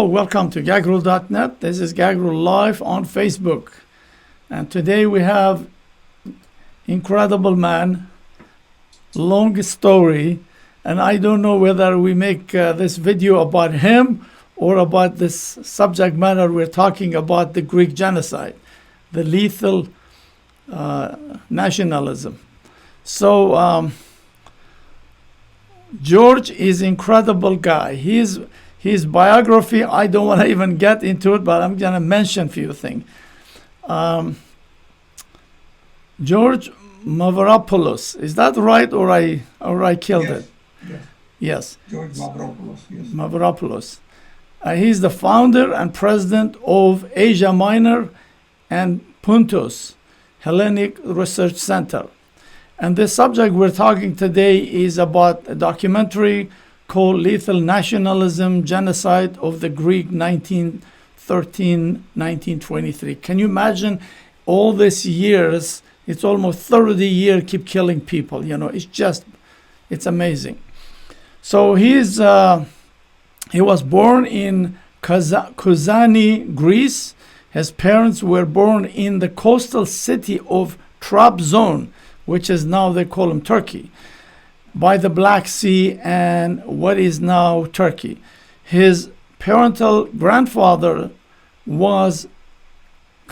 welcome to gagrul.net. This is Gagrul Live on Facebook. And today we have incredible man, long story, and I don't know whether we make this video about him or about this subject matter we're talking about, the Greek genocide, the lethal nationalism. So George is incredible guy. His biography, I don't want to even get into it, but I'm going to mention a few things. George Mavropoulos, is that right, or I killed it? Yes. George Mavropoulos, yes. Mavropoulos. He's the founder and president of Asia Minor and Pontus Hellenic Research Center. And the subject we're talking today is about a documentary called Lethal Nationalism, Genocide of the Greek 1913-1923. Can you imagine all these years? It's almost 30 years keep killing people. It's amazing. So he was born in Kozani, Greece. His parents were born in the coastal city of Trabzon, which is now they call him Turkey, by the Black Sea and what is now Turkey. His parental grandfather was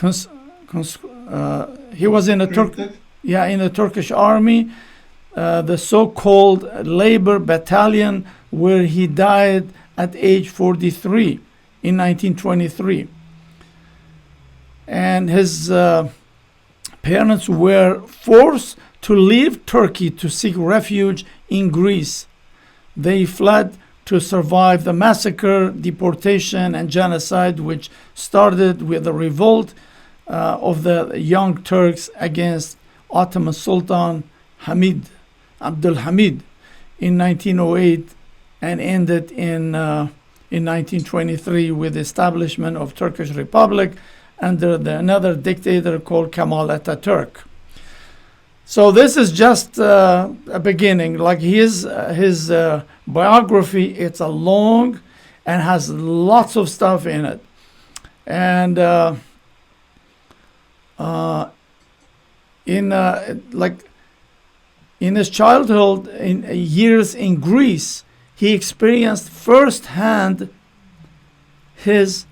he was in the Turkish army, the so-called labor battalion, where he died at age 43 in 1923. And his parents were forced to leave Turkey to seek refuge in Greece. They fled to survive the massacre, deportation, and genocide, which started with the revolt of the young Turks against Ottoman Sultan Abdul Hamid in 1908 and ended in 1923 with the establishment of Turkish Republic under another dictator called Kemal Atatürk. So this is just a beginning. Like his biography, it's a long and has lots of stuff in it. And in his childhood, in years in Greece, he experienced firsthand his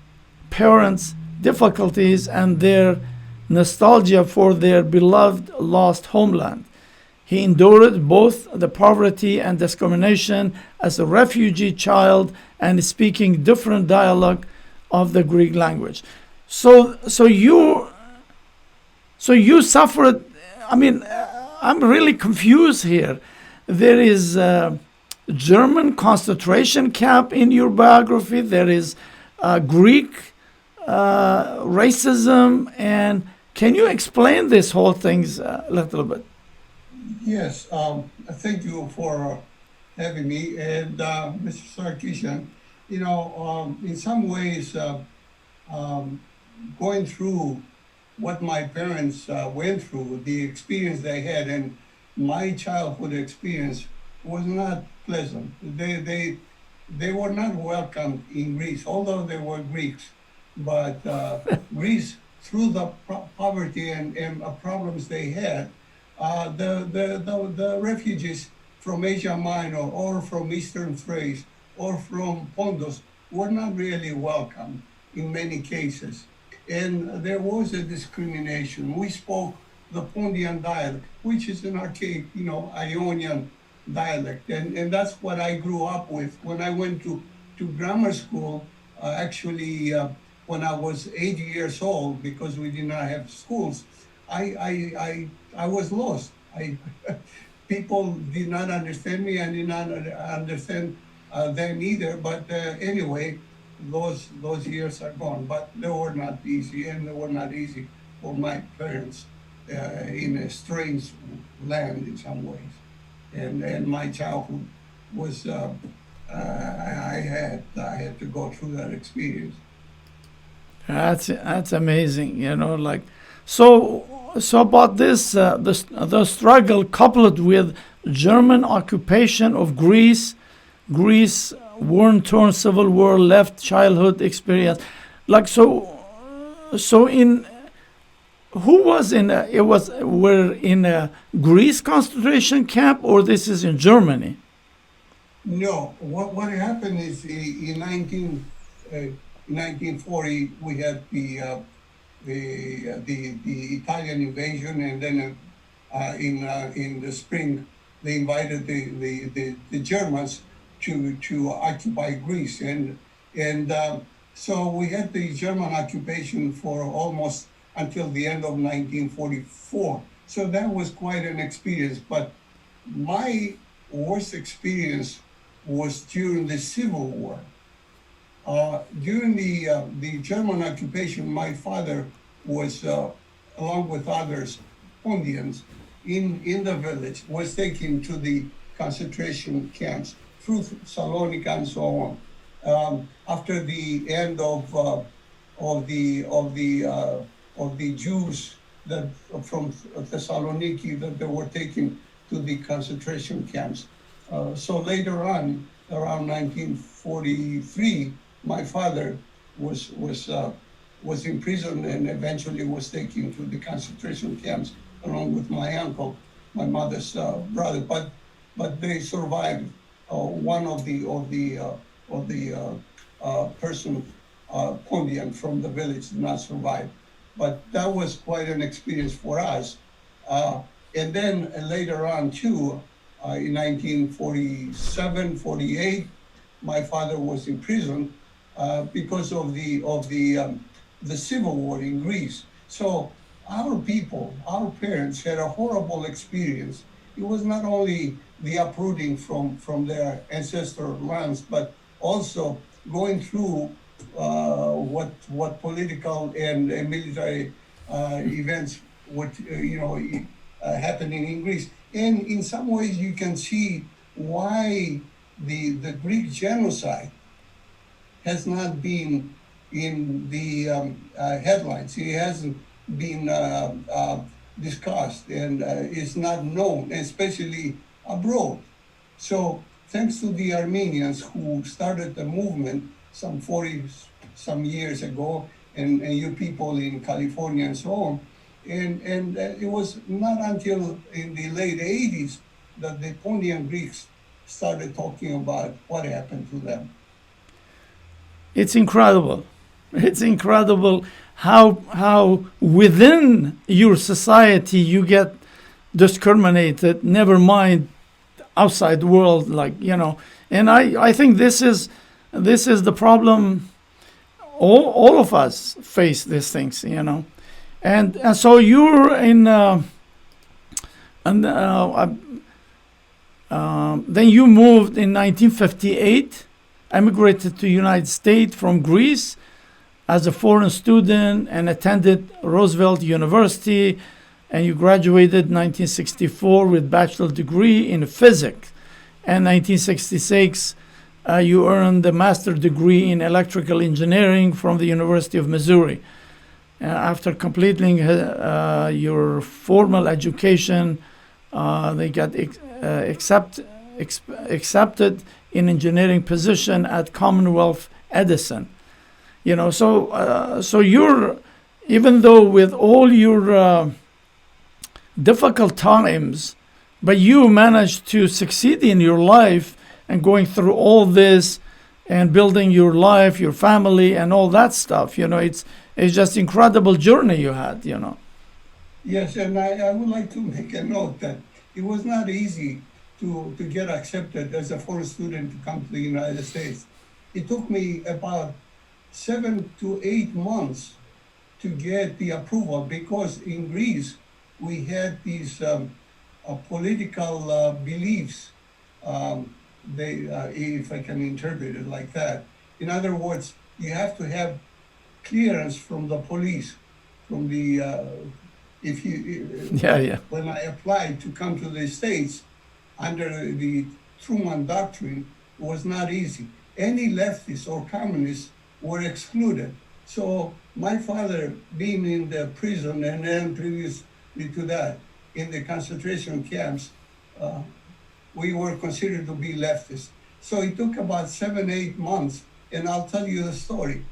parents' difficulties and their nostalgia for their beloved lost homeland. He endured both the poverty and discrimination as a refugee child and speaking different dialect of the Greek language. So you suffered. I mean, I'm really confused here. There is a German concentration camp in your biography. There is Greek racism, and can you explain this whole things a little bit? Yes, thank you for having me. And Mr. Sarkisian, in some ways, going through what my parents went through, the experience they had, and my childhood experience was not pleasant. They were not welcomed in Greece, although they were Greeks. But Greece, through the poverty and problems they had, the refugees from Asia Minor or from Eastern Thrace or from Pontus were not really welcome in many cases. And there was a discrimination. We spoke the Pontian dialect, which is an archaic, Ionian dialect. And that's what I grew up with. When I went to grammar school, when I was 8 years old, because we did not have schools, I was lost. People did not understand me. I did not understand them either. But anyway, those years are gone. But they were not easy, and they were not easy for my parents in a strange land in some ways. And my childhood was I had to go through that experience. That's amazing, so about this the struggle coupled with German occupation of Greece war-torn civil war left childhood experience. Like so in who was in were in a Greece concentration camp, or this is in Germany? No, what happened is in 1940 we had the Italian invasion, and then in the spring they invited the Germans to occupy Greece, and so we had the German occupation for almost until the end of 1944. So that was quite an experience. But my worst experience was during the Civil War. During the German occupation, my father was, along with others, Pondians, in the village, was taken to the concentration camps through Salonika and so on. After the end of the Jews that from Thessaloniki that they were taken to the concentration camps. So later on, around 1943, my father was imprisoned and eventually was taken to the concentration camps along with my uncle, my mother's brother. But they survived. One of the person, Pondian from the village, did not survive. But that was quite an experience for us. And then later on too, in 1947, 48, my father was in prison because of the civil war in Greece. So our people, our parents had a horrible experience. It was not only the uprooting from their ancestral lands, but also going through what political and military events would happening in Greece. And in some ways, you can see why the Greek genocide has not been in the headlines. It hasn't been discussed and is not known, especially abroad. So thanks to the Armenians who started the movement some 40 some years ago, and you people in California and so on, and it was not until in the late 80s that the Pontian Greeks started talking about what happened to them. It's incredible. It's incredible how within your society you get discriminated, never mind outside world, and I think this is the problem. All of us face these things, and so you're in then you moved in 1958, emigrated to United States from Greece as a foreign student and attended Roosevelt University, and you graduated in 1964 with bachelor degree in physics, and 1966 you earned a master's degree in electrical engineering from the University of Missouri. After completing your formal education, they got accepted in engineering position at Commonwealth Edison. So you're, even though with all your difficult times, but you managed to succeed in your life and going through all this and building your life, your family, and all that stuff. It's just incredible journey you had. Yes, and I would like to make a note that it was not easy to get accepted as a foreign student to come to the United States. It took me about 7 to 8 months to get the approval, because in Greece we had these political beliefs. If I can interpret it like that. In other words, you have to have clearance from the police, from the When I applied to come to the States under the Truman Doctrine, it was not easy. Any leftists or communists were excluded. So my father, being in the prison and then previously to that in the concentration camps, we were considered to be leftists. So it took about 7, 8 months, and I'll tell you the story.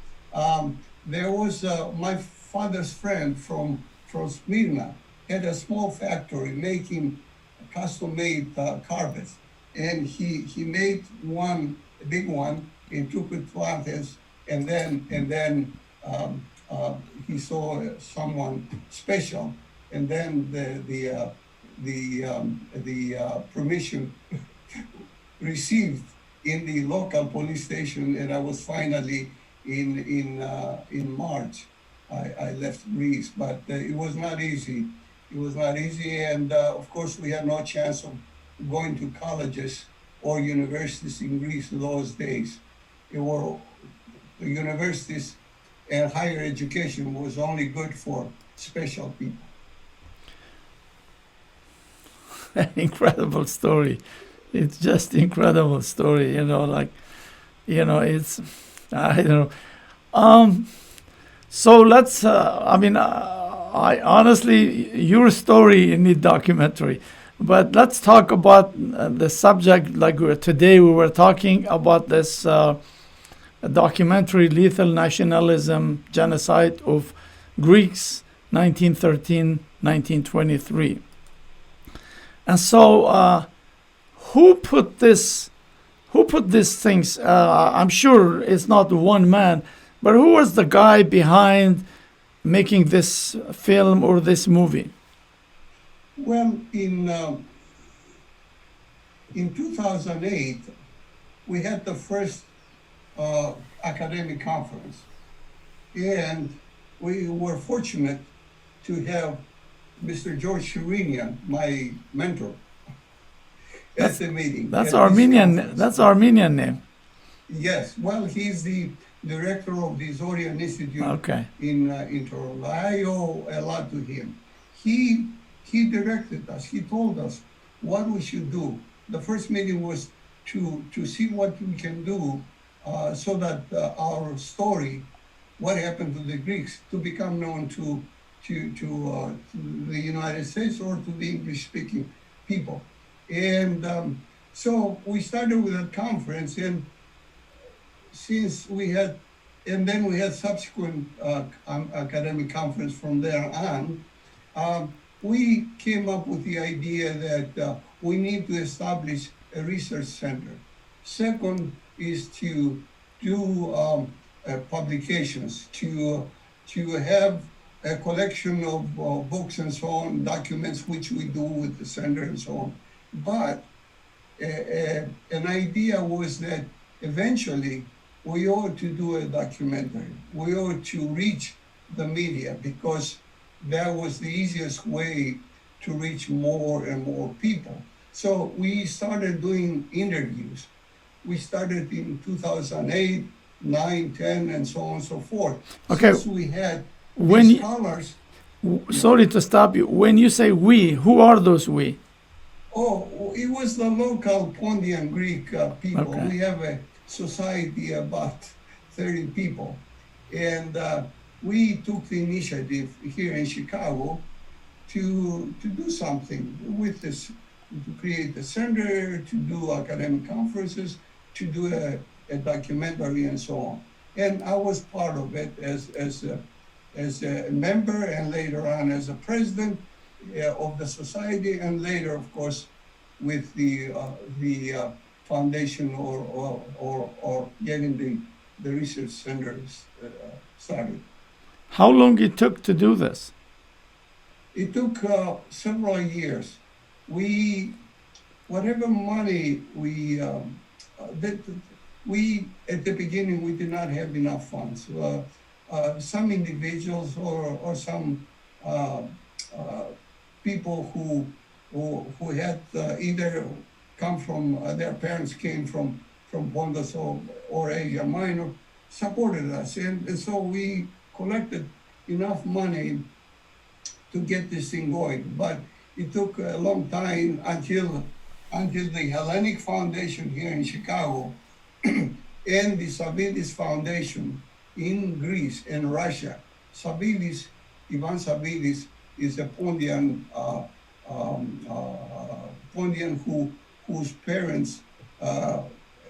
There was my father's friend from Smyrna had a small factory making custom-made carpets, and he made one, a big one, and took it to Athens, and then he saw someone special, and then the permission received in the local police station, and I was finally in March. I left Greece, but it was not easy. It was not easy, and of course we had no chance of going to colleges or universities in Greece those days. It were the universities and higher education was only good for special people. Incredible story. It's just incredible story. Like it's I don't know. Um, so let's. I honestly, your story in the documentary, but let's talk about the subject. Like today, we were talking about this documentary, "Lethal Nationalism: Genocide of Greeks, 1913, 1923." And so, who put this? Who put these things? I'm sure it's not one man, but who was the guy behind making this film or this movie? Well, in 2008, we had the first academic conference, and we were fortunate to have Mr. George Sherinian, my mentor, at the meeting. That's at this Armenian. conference. That's Armenian name. Yes, well, he's the director of the Zorian Institute Okay. in Toronto. I owe a lot to him. He directed us. He told us what we should do. The first meeting was to see what we can do so that our story, what happened to the Greeks, to become known to the United States or to the English-speaking people. And so we started with a conference, and since we had, and then we had subsequent academic conference from there on, we came up with the idea that we need to establish a research center. Second is to do publications, to have a collection of books and so on, documents, which we do with the center and so on. But an idea was that eventually we ought to do a documentary. We ought to reach the media because that was the easiest way to reach more and more people. So we started doing interviews. We started in 2008, 9, 10, and so on and so forth. Okay. Since we had When these you, scholars. sorry to stop you. When you say we, who are those we? Oh, it was the local Pondian Greek people. Okay. We have a society about 30 people. And we took the initiative here in Chicago to do something with this, to create a center, to do academic conferences, to do a documentary and so on. And I was part of it as a member and later on as a president of the society, and later, of course, with the foundation or getting the research centers started. How long it took to do this? It took several years. Whatever money we at the beginning we did not have enough funds. Some individuals or some people who had either come from their parents came from Pontus or Asia Minor supported us, and so we collected enough money to get this thing going. But it took a long time until the Hellenic Foundation here in Chicago and the Savilis Foundation in Greece and Russia. Ivan Savilis is a Pondian whose parents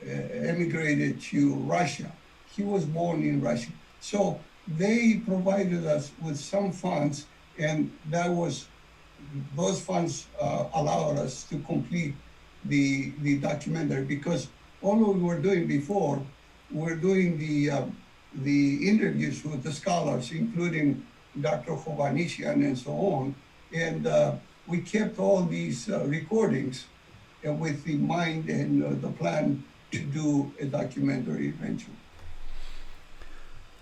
emigrated to Russia. He was born in Russia. So they provided us with some funds, and those funds allowed us to complete the documentary, because all we were doing before, we're doing the interviews with the scholars, including Dr. Hovanesyan and so on. And we kept all these recordings with the mind and the plan to do a documentary eventually.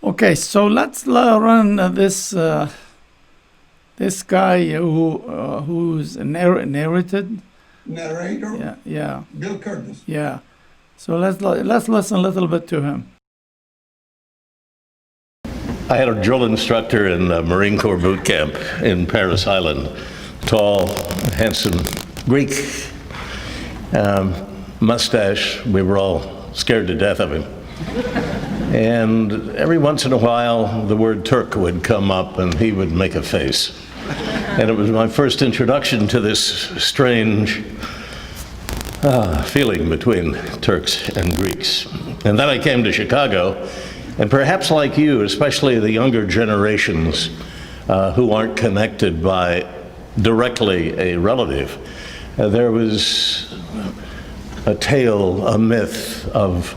Okay, so let's run this guy who's narrated. Narrator? Yeah. Bill Curtis. Yeah. So let's listen a little bit to him. I had a drill instructor in Marine Corps boot camp in Paris Island. Tall, handsome Greek, mustache. We were all scared to death of him. And every once in a while, the word Turk would come up and he would make a face. And it was my first introduction to this strange feeling between Turks and Greeks. And then I came to Chicago, and perhaps like you, especially the younger generations who aren't connected by directly a relative, there was a tale, a myth of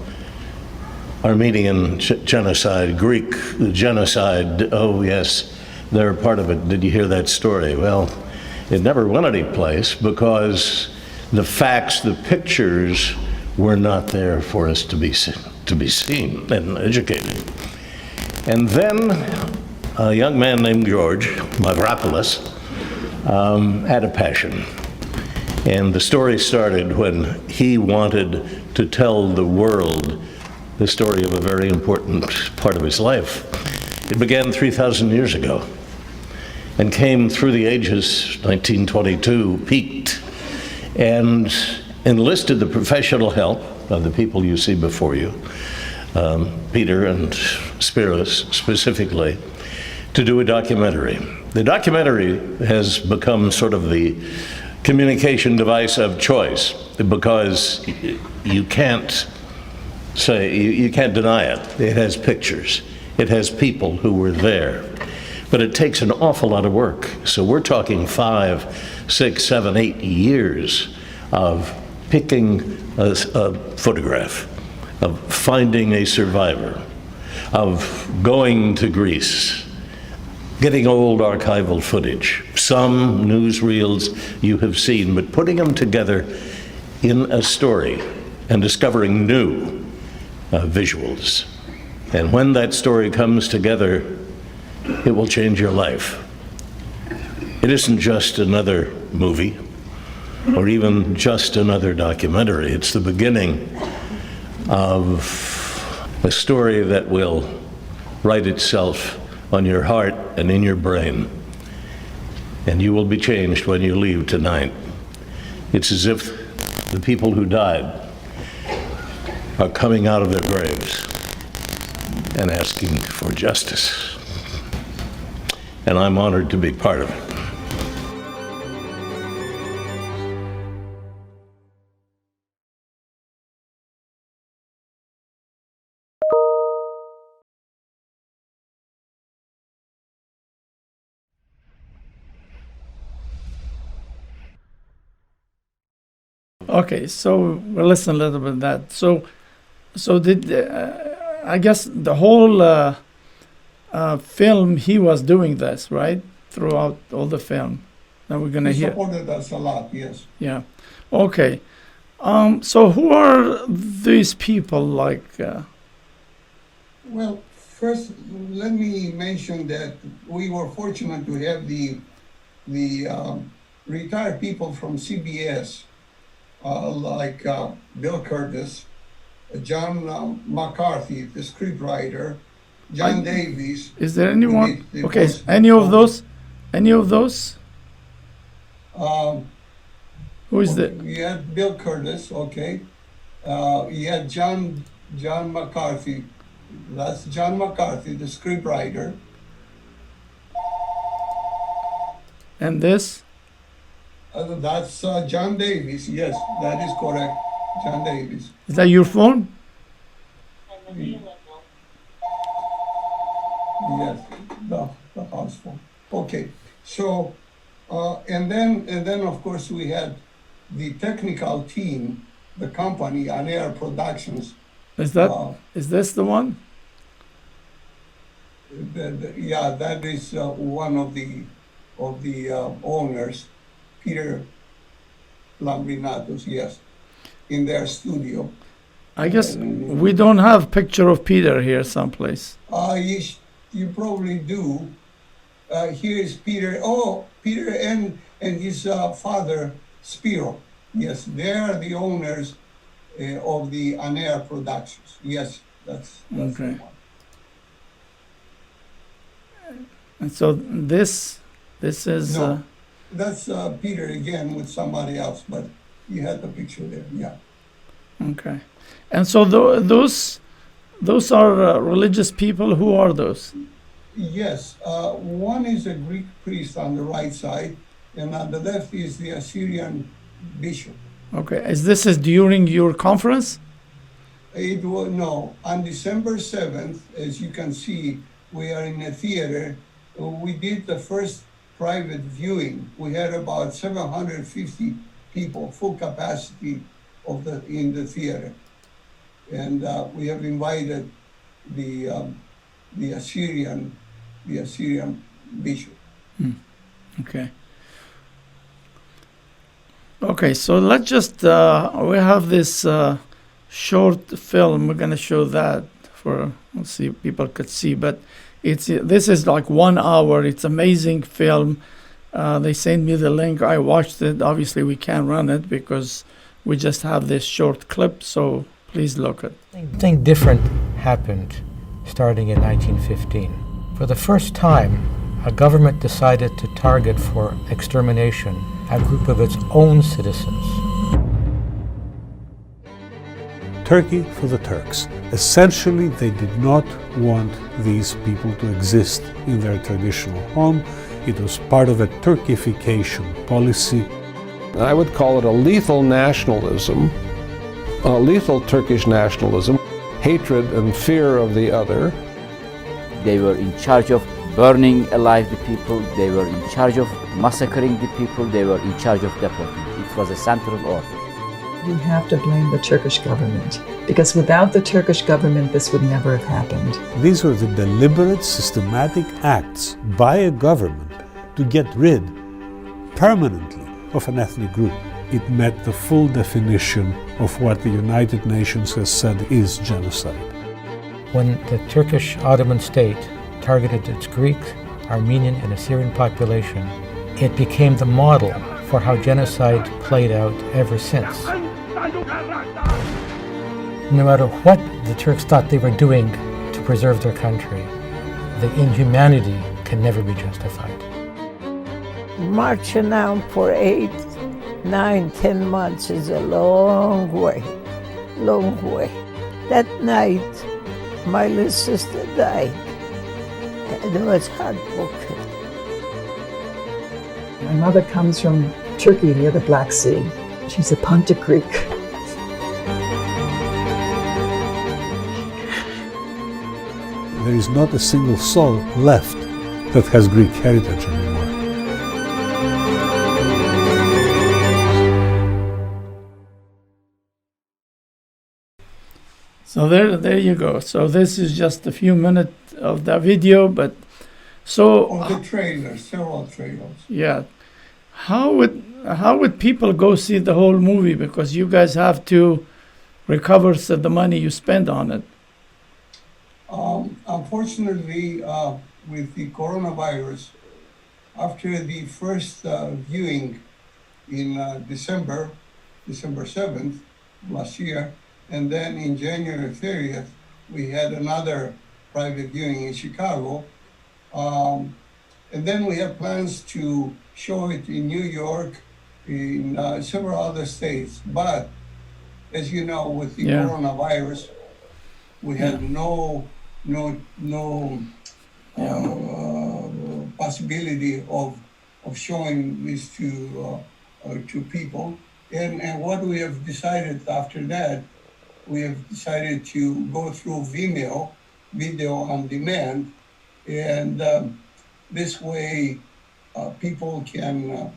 Armenian genocide, Greek genocide. Oh yes, they're part of it. Did you hear that story? Well, it never went anyplace because the facts, the pictures were not there for us to be seen and educated. And then a young man named George Mavropoulos had a passion. And the story started when he wanted to tell the world the story of a very important part of his life. It began 3,000 years ago and came through the ages. 1922 peaked and enlisted the professional help of the people you see before you, Peter and Spiros specifically, to do a documentary. The documentary has become sort of the communication device of choice because you can't deny it. It has pictures. It has people who were there. But it takes an awful lot of work. So we're talking 5, 6, 7, 8 years of picking a photograph, of finding a survivor, of going to Greece, getting old archival footage, some newsreels you have seen, but putting them together in a story and discovering new visuals. And when that story comes together, it will change your life. It isn't just another movie or even just another documentary. It's the beginning of a story that will write itself on your heart and in your brain. And you will be changed when you leave tonight. It's as if the people who died are coming out of their graves and asking for justice. And I'm honored to be part of it. Okay, so we'll listen a little bit to that. So did I guess the whole film he was doing this, right? Throughout all the film that we're gonna He hear. supported us a lot, yes. Yeah. Okay. So who are these people like? Well, first, let me mention that we were fortunate to have the retired people from CBS, like Bill Curtis, John McCarthy, the scriptwriter, John Davies. Is there anyone? the Okay, voice- any of those? Any of those? Who is the? You had Bill Curtis, okay. You had John McCarthy. That's John McCarthy, the scriptwriter. And this? That's John Davies. Yes, that is correct. John Davis. Is that your phone? Yes, the house phone. Okay, so and then of course we had the technical team, the company, On Air Productions. Is that Uh, is this the one? yeah, that is one of the owners, Peter Lambrinatos. Yes, in their studio. I guess we don't have picture of Peter here someplace. You probably do. Here is Peter. Oh, Peter and his father, Spiro. Yes, they are the owners of the On Air Productions. Yes, that's Okay. the one. And so this is No, that's Peter again with somebody else, but you had the picture there. Yeah. okay. And so those are religious people. Who are those? Yes, one is a Greek priest on the right side, and on the left is the Assyrian bishop. Okay. Is during your conference? It was no, on December 7th, as you can see, we are in a theater. We did the first private viewing. We had about 750 people, full capacity in the theater, and we have invited the Assyrian bishop. Okay. Okay. So let's just we have this short film. We're gonna show that let's see if people could see, but this is like 1 hour. It's amazing film. They sent me the link. I watched it. Obviously, we can't run it because we just have this short clip. So please look at. Something different happened starting in 1915. For the first time, a government decided to target for extermination a group of its own citizens. Turkey for the Turks. Essentially, they did not want these people to exist in their traditional home. It was part of a Turkification policy. I would call it a lethal nationalism, a lethal Turkish nationalism, hatred and fear of the other. They were in charge of burning alive the people, they were in charge of massacring the people, they were in charge of deporting. It was a central order. You have to blame the Turkish government, because without the Turkish government, this would never have happened. These are the deliberate, systematic acts by a government to get rid permanently of an ethnic group. It met the full definition of what the United Nations has said is genocide. When the Turkish Ottoman state targeted its Greek, Armenian, and Assyrian population, it became the model for how genocide played out ever since. No matter what the Turks thought they were doing to preserve their country, the inhumanity can never be justified. Marching out for 8, 9, 10 months is a long way, long way. That night, my little sister died, and it was heartbroken. My mother comes from Turkey near the Black Sea. She's a Pontic Greek. There is not a single soul left that has Greek heritage anymore. So there you go. So this is just a few minutes of the video, but so Of the trailers, several trailers. yeah, how would people go see the whole movie? Because you guys have to recover the money you spend on it. Unfortunately, with the coronavirus, after the first viewing in December 7th last year, and then in January 30th, we had another private viewing in Chicago. And then we have plans to show it in New York, in several other states. But as you know, with the Yeah. coronavirus, we had no possibility of showing this to people. And what we have decided after that, we have decided to go through Vimeo, video on demand, and this way people can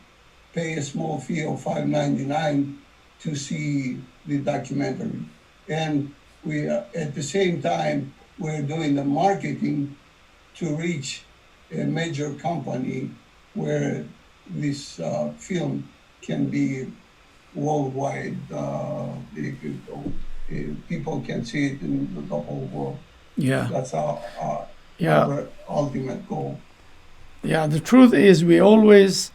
pay a small fee of $5.99 to see the documentary. And we, at the same time, we're doing the marketing to reach a major company where this film can be worldwide. People can see it in the whole world. Yeah. That's Yeah. our ultimate goal. Yeah, the truth is we always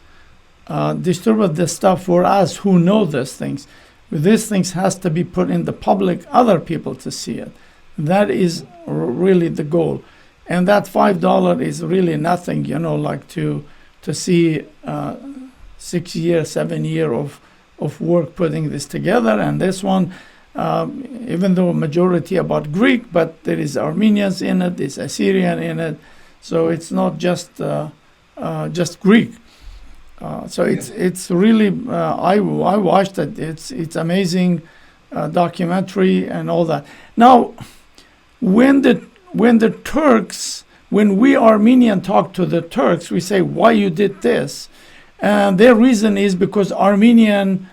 distribute this stuff for us who know these things. These things has to be put in the public, other people to see it. That is really the goal. And that $5 is really nothing, you know, like to see 6 years, 7 years of work putting this together. And this one, even though majority about Greek, but there is Armenians in it, there's Assyrian in it. So it's not just Greek. So it's really I watched it. It's amazing documentary and all that. Now, when we Armenian talk to the Turks, we say, why you did this? And their reason is because Armenian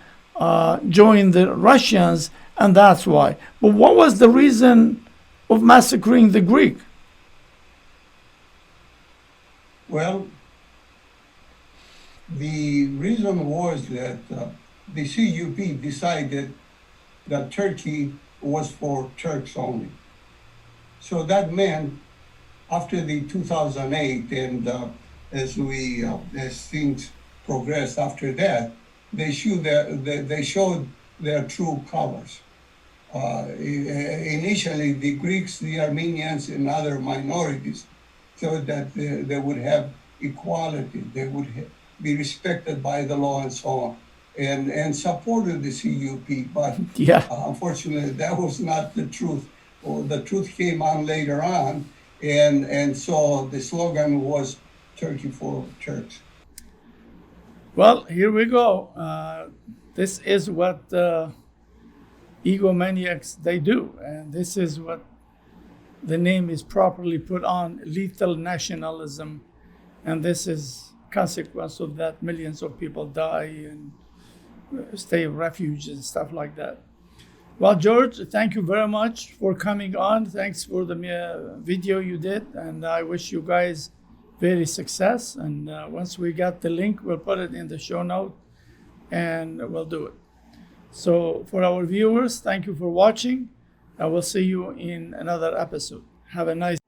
joined the Russians, and that's why. But what was the reason of massacring the Greek? Well, the reason was that the CUP decided that Turkey was for Turks only. So that meant after the 2008 and as things progressed after that, they showed their true colors. Initially, the Greeks, the Armenians, and other minorities thought that they would have equality, they would be respected by the law and so on, and supported the CUP. But unfortunately, that was not the truth. Well, the truth came on later on, and so the slogan was Turkey for Turks. Well, here we go. This is what egomaniacs they do, and this is what the name is properly put on: lethal nationalism. And this is consequence of that. Millions of people die and stay in refuge and stuff like that. Well, George, thank you very much for coming on. Thanks for the video you did, and I wish you guys very success. And once we got the link, we'll put it in the show note, and we'll do it. So for our viewers, thank you for watching. I will see you in another episode. Have a nice